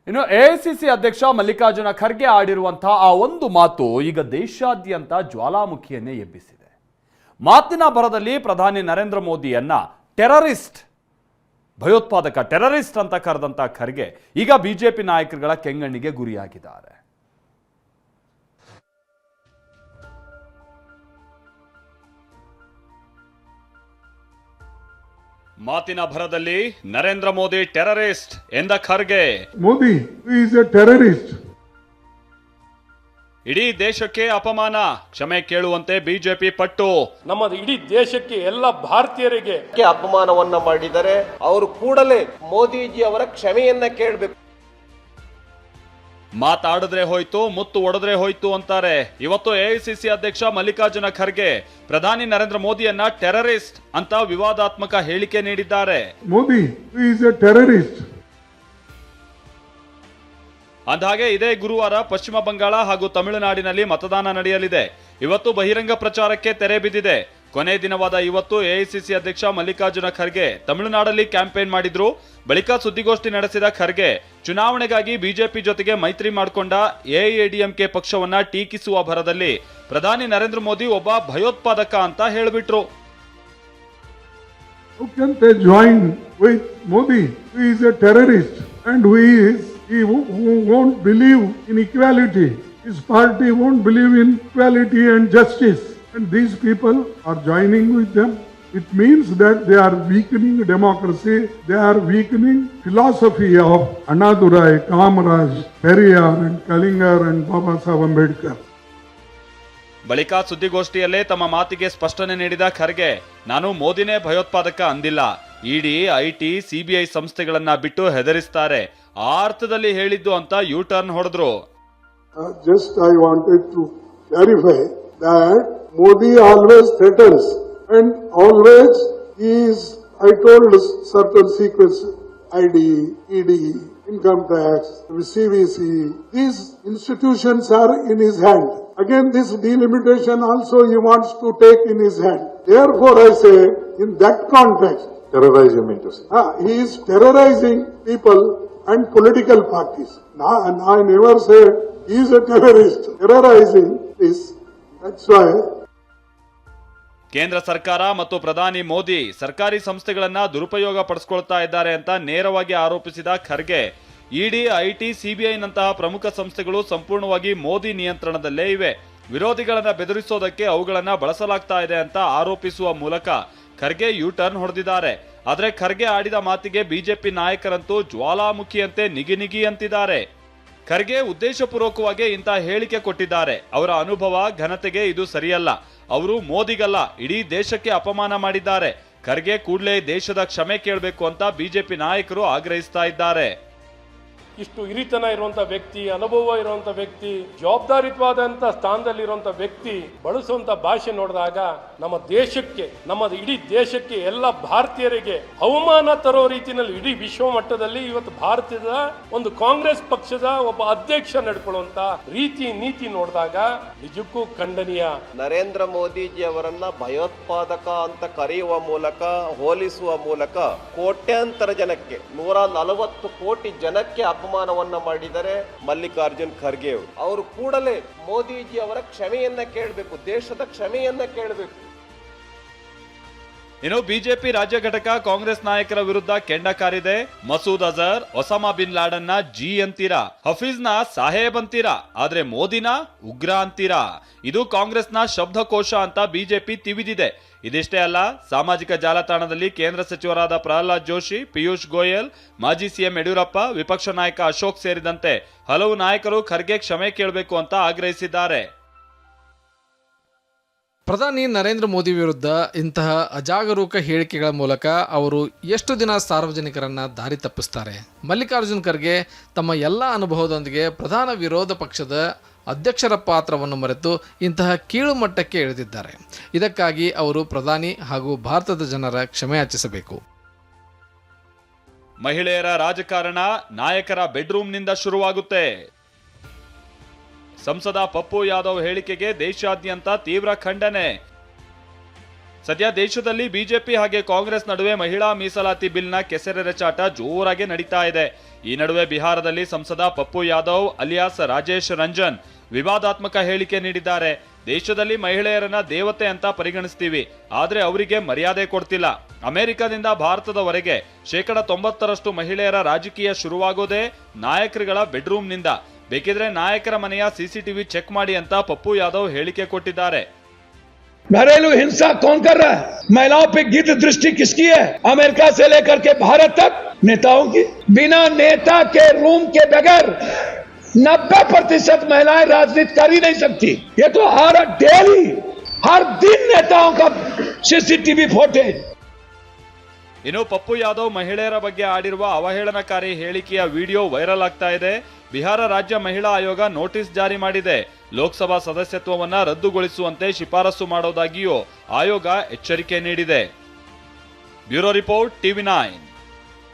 ಇನ್ನು ಎಐಸಿಸಿ ಅಧ್ಯಕ್ಷ ಮಲ್ಲಿಕಾರ್ಜುನ ಖರ್ಗೆ ಆಡಿರುವಂತಹ ಆ ಒಂದು ಮಾತು ಈಗ ದೇಶಾದ್ಯಂತ ಜ್ವಾಲಾಮುಖಿಯನ್ನೇ ಎಬ್ಬಿಸಿದೆ. ಮಾತಿನ ಭರದಲ್ಲಿ ಪ್ರಧಾನಿ ನರೇಂದ್ರ ಮೋದಿಯನ್ನ ಟೆರರಿಸ್ಟ್, ಭಯೋತ್ಪಾದಕ, ಟೆರರಿಸ್ಟ್ ಅಂತ ಕರೆದಂತ ಖರ್ಗೆ ಈಗ ಬಿಜೆಪಿ ನಾಯಕರುಗಳ ಕೆಂಗಣ್ಣಿಗೆ ಗುರಿಯಾಗಿದ್ದಾರೆ. ಮಾತಿನ ಭರದಲ್ಲಿ ನರೇಂದ್ರ ಮೋದಿ ಟೆರರಿಸ್ಟ್ ಎಂದ Kharge. Modi is A terrorist. ಇಡೀ ದೇಶಕ್ಕೆ ಅಪಮಾನ, ಕ್ಷಮೆ ಕೇಳುವಂತೆ ಬಿಜೆಪಿ ಪಟ್ಟು. ನಮ್ಮ ಇಡೀ ದೇಶಕ್ಕೆ, ಎಲ್ಲ ಭಾರತೀಯರಿಗೆ ಅಪಮಾನವನ್ನ ಮಾಡಿದರೆ ಅವರು ಕೂಡಲೇ ಮೋದಿಜಿ ಅವರ ಕ್ಷಮೆಯನ್ನ ಕೇಳಬೇಕು. ಮಾತಾಡಿದ್ರೆ ಹೋಯ್ತು, ಮುತ್ತು ಒಡೆದ್ರೆ ಹೋಯ್ತು ಅಂತಾರೆ. ಇವತ್ತು ಎಐಸಿಸಿ ಅಧ್ಯಕ್ಷ ಮಲ್ಲಿಕಾರ್ಜುನ ಖರ್ಗೆ ಪ್ರಧಾನಿ ನರೇಂದ್ರ ಮೋದಿಯನ್ನ ಟೆರರಿಸ್ಟ್ ಅಂತ ವಿವಾದಾತ್ಮಕ ಹೇಳಿಕೆ ನೀಡಿದ್ದಾರೆ. Modi is A terrorist. ಅಂದಹಾಗೆ ಇದೇ ಗುರುವಾರ ಪಶ್ಚಿಮ ಬಂಗಾಳ ಹಾಗೂ ತಮಿಳುನಾಡಿನಲ್ಲಿ ಮತದಾನ ನಡೆಯಲಿದೆ. ಇವತ್ತು ಬಹಿರಂಗ ಪ್ರಚಾರಕ್ಕೆ ತೆರೆ ಬಿದ್ದಿದೆ. ಕೊನೆ ದಿನವಾದ ಇವತ್ತು ಎಐಸಿಸಿ ಅಧ್ಯಕ್ಷ ಮಲ್ಲಿಕಾರ್ಜುನ ಖರ್ಗೆ ತಮಿಳುನಾಡಲ್ಲಿ ಕ್ಯಾಂಪೇನ್ ಮಾಡಿದ್ರು. ಬಳಿಕ ಸುದ್ದಿಗೋಷ್ಠಿ ನಡೆಸಿದ ಖರ್ಗೆ ಚುನಾವಣೆಗಾಗಿ ಬಿಜೆಪಿ ಜೊತೆಗೆ ಮೈತ್ರಿ ಮಾಡಿಕೊಂಡ ಎಐಎಡಿಎಂಕೆ ಪಕ್ಷವನ್ನ ಟೀಕಿಸುವ ಭರದಲ್ಲಿ ಪ್ರಧಾನಿ ನರೇಂದ್ರ ಮೋದಿ ಒಬ್ಬ ಭಯೋತ್ಪಾದಕ ಅಂತ ಹೇಳಿಬಿಟ್ರು. How can they join with Modi, who is a terrorist and who won't believe in equality? His party won't believe in equality and justice. And these people are joining with them. It means that they are weakening democracy. They are weakening philosophy of Annadurai, Kamaraj, Periyar and Kalingar and Baba Saheb Ambedkar. ಬಳಿಕ ಸುದ್ದಿಗೋಷ್ಠಿಯಲ್ಲೇ ತಮ್ಮ ಮಾತಿಗೆ ಸ್ಪಷ್ಟನೆ ನೀಡಿದ ಖರ್ಗೆ, ನಾನು ಮೋದಿನೇ ಭಯೋತ್ಪಾದಕ ಅಂದಿಲ್ಲ. ಇಡಿ, IT, CBI ಸಂಸ್ಥೆಗಳನ್ನ ಬಿಟ್ಟು ಹೆದರಿಸ್ತಾರೆ, ಆ ಅರ್ಥದಲ್ಲಿ ಹೇಳಿದ್ದು ಅಂತ ಯೂ ಟರ್ನ್ ಹೊಡೆದ್ರು. Just I wanted to clarify that Modi always threatens and always is, I told certain sequence, ID, ED, income tax, CVC, these institutions are in his hand. Again, this delimitation also he wants to take in his hand. Therefore, I say, in that context, terrorize you mean to say? He is terrorizing people and political parties. I never said he is a terrorist. Terrorizing is, that's why. ಕೇಂದ್ರ ಸರ್ಕಾರ ಮತ್ತು ಪ್ರಧಾನಿ ಮೋದಿ ಸರ್ಕಾರಿ ಸಂಸ್ಥೆಗಳನ್ನ ದುರುಪಯೋಗ ಪಡಿಸಿಕೊಳ್ತಾ ಇದ್ದಾರೆ ಅಂತ ನೇರವಾಗಿ ಆರೋಪಿಸಿದ ಖರ್ಗೆ, ಇಡಿ, ಐಟಿ, ಸಿಬಿಐನಂತಹ ಪ್ರಮುಖ ಸಂಸ್ಥೆಗಳು ಸಂಪೂರ್ಣವಾಗಿ ಮೋದಿ ನಿಯಂತ್ರಣದಲ್ಲೇ ಇವೆ. ವಿರೋಧಿಗಳನ್ನ ಬೆದರಿಸೋದಕ್ಕೆ ಅವುಗಳನ್ನ ಬಳಸಲಾಗ್ತಾ ಇದೆ ಅಂತ ಆರೋಪಿಸುವ ಮೂಲಕ ಖರ್ಗೆ ಯೂ ಟರ್ನ್ ಹೊಡೆದಿದ್ದಾರೆ. ಆದ್ರೆ ಖರ್ಗೆ ಆಡಿದ ಮಾತಿಗೆ ಬಿಜೆಪಿ ನಾಯಕರಂತೂ ಜ್ವಾಲಾಮುಖಿಯಂತೆ ನಿಗಿ ಅಂತಿದ್ದಾರೆ. ಖರ್ಗೆ ಉದ್ದೇಶಪೂರ್ವಕವಾಗಿ ಇಂತಹ ಹೇಳಿಕೆ ಕೊಟ್ಟಿದ್ದಾರೆ. ಅವರ ಅನುಭವ, ಘನತೆಗೆ ಇದು ಸರಿಯಲ್ಲ. ಅವರು ಮೋದಿಗಲ್ಲ, ಇಡೀ ದೇಶಕ್ಕೆ ಅಪಮಾನ ಮಾಡಿದ್ದಾರೆ. ಖರ್ಗೆ ಕೂಡಲೇ ದೇಶದ ಕ್ಷಮೆ ಕೇಳಬೇಕು ಅಂತ ಬಿಜೆಪಿ ನಾಯಕರು ಆಗ್ರಹಿಸ್ತಾ ಇದ್ದಾರೆ. ಇಷ್ಟು ಹಿರಿತನ ಇರುವಂತ ವ್ಯಕ್ತಿ, ಅನುಭವ ಇರುವಂತ ವ್ಯಕ್ತಿ, ಜವಾಬ್ದಾರಿಯುತವಾದಂತ ಸ್ಥಾನದಲ್ಲಿರುವಂತ ವ್ಯಕ್ತಿ ಬಳಸುವಂತ ಭಾಷೆ ನೋಡಿದಾಗ ನಮ್ಮ ದೇಶಕ್ಕೆ, ನಮ್ಮ ಇಡೀ ದೇಶಕ್ಕೆ, ಎಲ್ಲ ಭಾರತೀಯರಿಗೆ ಅವಮಾನ ತರೋ ರೀತಿಯಲ್ಲಿ ಇಡೀ ವಿಶ್ವ ಮಟ್ಟದಲ್ಲಿ ಇವತ್ತು ಭಾರತದ ಒಂದು ಕಾಂಗ್ರೆಸ್ ಪಕ್ಷದ ಒಬ್ಬ ಅಧ್ಯಕ್ಷ ನಡ್ಕೊಳ್ಳುವಂತ ರೀತಿ ನೀತಿ ನೋಡಿದಾಗ ನಿಜಕ್ಕೂ ಖಂಡನೀಯ. ನರೇಂದ್ರ ಮೋದಿಜಿ ಅವರನ್ನ ಭಯೋತ್ಪಾದಕ ಅಂತ ಕರೆಯುವ ಮೂಲಕ, ಹೋಲಿಸುವ ಮೂಲಕ ಕೋಟ್ಯಾಂತರ ಜನಕ್ಕೆ, 140 ಕೋಟಿ ಜನಕ್ಕೆ ಅಪಮಾನವನ್ನ ಮಾಡಿದರೆ ಮಲ್ಲಿಕಾರ್ಜುನ್ ಖರ್ಗೆ ಅವರು ಕೂಡಲೇ ಮೋದಿಜಿ ಅವರ ಕ್ಷಮೆಯನ್ನ ಕೇಳಬೇಕು, ದೇಶದ ಕ್ಷಮೆಯನ್ನ ಕೇಳಬೇಕು. ಇನ್ನು ಬಿಜೆಪಿ ರಾಜ್ಯ ಘಟಕ ಕಾಂಗ್ರೆಸ್ ನಾಯಕರ ವಿರುದ್ಧ ಕೆಂಡ ಕಾರಿದೆ. ಮಸೂದ್ ಅಜರ್, ಒಸಾಮಾ ಬಿನ್ ಲಾಡನ್ನ ಜಿ ಅಂತೀರಾ, ಹಫೀಜ್ನ ಸಾಹೇಬ್ ಅಂತೀರಾ, ಆದ್ರೆ ಮೋದಿನ ಉಗ್ರ ಅಂತೀರಾ. ಇದು ಕಾಂಗ್ರೆಸ್ನ ಶಬ್ದಕೋಶ ಅಂತ ಬಿಜೆಪಿ ತಿವಿದಿದೆ. ಇದಿಷ್ಟೇ ಅಲ್ಲ, ಸಾಮಾಜಿಕ ಜಾಲತಾಣದಲ್ಲಿ ಕೇಂದ್ರ ಸಚಿವರಾದ ಪ್ರಹ್ಲಾದ್ ಜೋಶಿ, ಪಿಯೂಷ್ ಗೋಯಲ್, ಮಾಜಿ ಸಿಎಂ ಯಡಿಯೂರಪ್ಪ, ವಿಪಕ್ಷ ನಾಯಕ ಅಶೋಕ್ ಸೇರಿದಂತೆ ಹಲವು ನಾಯಕರು ಖರ್ಗೆ ಕ್ಷಮೆ ಕೇಳಬೇಕು ಅಂತ ಆಗ್ರಹಿಸಿದ್ದಾರೆ. ಪ್ರಧಾನಿ ನರೇಂದ್ರ ಮೋದಿ ವಿರುದ್ಧ ಇಂತಹ ಅಜಾಗರೂಕ ಹೇಳಿಕೆಗಳ ಮೂಲಕ ಅವರು ಎಷ್ಟು ದಿನ ಸಾರ್ವಜನಿಕರನ್ನ ದಾರಿ ತಪ್ಪಿಸ್ತಾರೆ? ಮಲ್ಲಿಕಾರ್ಜುನ್ ಖರ್ಗೆ ತಮ್ಮ ಎಲ್ಲ ಅನುಭವದೊಂದಿಗೆ ಪ್ರಧಾನ ವಿರೋಧ ಪಕ್ಷದ ಅಧ್ಯಕ್ಷರ ಪಾತ್ರವನ್ನು ಮರೆತು ಇಂತಹ ಕೀಳು ಮಟ್ಟಕ್ಕೆ ಇಳಿದಿದ್ದಾರೆ. ಇದಕ್ಕಾಗಿ ಅವರು ಪ್ರಧಾನಿ ಹಾಗೂ ಭಾರತದ ಜನರ ಕ್ಷಮೆ ಯಾಚಿಸಬೇಕು. ಮಹಿಳೆಯರ ರಾಜಕಾರಣ ನಾಯಕರ ಬೆಡ್ರೂಮ್ನಿಂದ ಶುರುವಾಗುತ್ತೆ. ಸಂಸದ ಪಪ್ಪು ಯಾದವ್ ಹೇಳಿಕೆಗೆ ದೇಶಾದ್ಯಂತ ತೀವ್ರ ಖಂಡನೆ. ಸದ್ಯ ದೇಶದಲ್ಲಿ ಬಿಜೆಪಿ ಹಾಗೆ ಕಾಂಗ್ರೆಸ್ ನಡುವೆ ಮಹಿಳಾ ಮೀಸಲಾತಿ ಬಿಲ್ನ ಕೆಸರೆರಚಾಟ ಜೋರಾಗಿ ನಡೀತಾ ಇದೆ. ಈ ನಡುವೆ ಬಿಹಾರದಲ್ಲಿ ಸಂಸದ ಪಪ್ಪು ಯಾದವ್ ಅಲಿಯಾಸ್ ರಾಜೇಶ್ ರಂಜನ್ ವಿವಾದಾತ್ಮಕ ಹೇಳಿಕೆ ನೀಡಿದ್ದಾರೆ. ದೇಶದಲ್ಲಿ ಮಹಿಳೆಯರನ್ನ ದೇವತೆ ಅಂತ ಪರಿಗಣಿಸ್ತೀವಿ, ಆದ್ರೆ ಅವರಿಗೆ ಮರ್ಯಾದೆ ಕೊಡ್ತಿಲ್ಲ. ಅಮೆರಿಕದಿಂದ ಭಾರತದವರೆಗೆ 90% ಮಹಿಳೆಯರ ರಾಜಕೀಯ ಶುರುವಾಗೋದೇ ನಾಯಕರುಗಳ ಬೆಡ್ರೂಮ್ನಿಂದ. ಬೇಕಿದ್ರೆ ನಾಯಕರ ಮನೆಯ ಸಿಸಿಟಿವಿ ಚೆಕ್ ಮಾಡಿ ಅಂತ ಪಪ್ಪು ಯಾದವ್ ಹೇಳಿಕೆ ಕೊಟ್ಟಿದ್ದಾರೆ. घरेलू हिंसा कौन कर रहा है? महिलाओं पे गिद्ध दृष्टि किसकी है? अमेरिका से लेकर के भारत तक नेताओं की। बिना नेता के रूम के बगैर 90% महिलाएं राजनीति कर ही नहीं सकती। ये तो हर दिन नेताओं का सीसीटीवी फुटेज। ಇನ್ನು ಪಪ್ಪು ಯಾದವ್ ಮಹಿಳೆಯರ ಬಗ್ಗೆ ಆಡಿರುವ ಅವಹೇಳನಕಾರಿ ಹೇಳಿಕೆಯ ವಿಡಿಯೋ ವೈರಲ್ ಆಗ್ತಾ ಇದೆ. ಬಿಹಾರ ರಾಜ್ಯ ಮಹಿಳಾ ಆಯೋಗ ನೋಟಿಸ್ ಜಾರಿ ಮಾಡಿದೆ. ಲೋಕಸಭಾ ಸದಸ್ಯತ್ವವನ್ನ ರದ್ದುಗೊಳಿಸುವಂತೆ ಶಿಫಾರಸು ಮಾಡೋದಾಗಿಯೂ ಆಯೋಗ ಎಚ್ಚರಿಕೆ ನೀಡಿದೆ. Bureau report, TV9.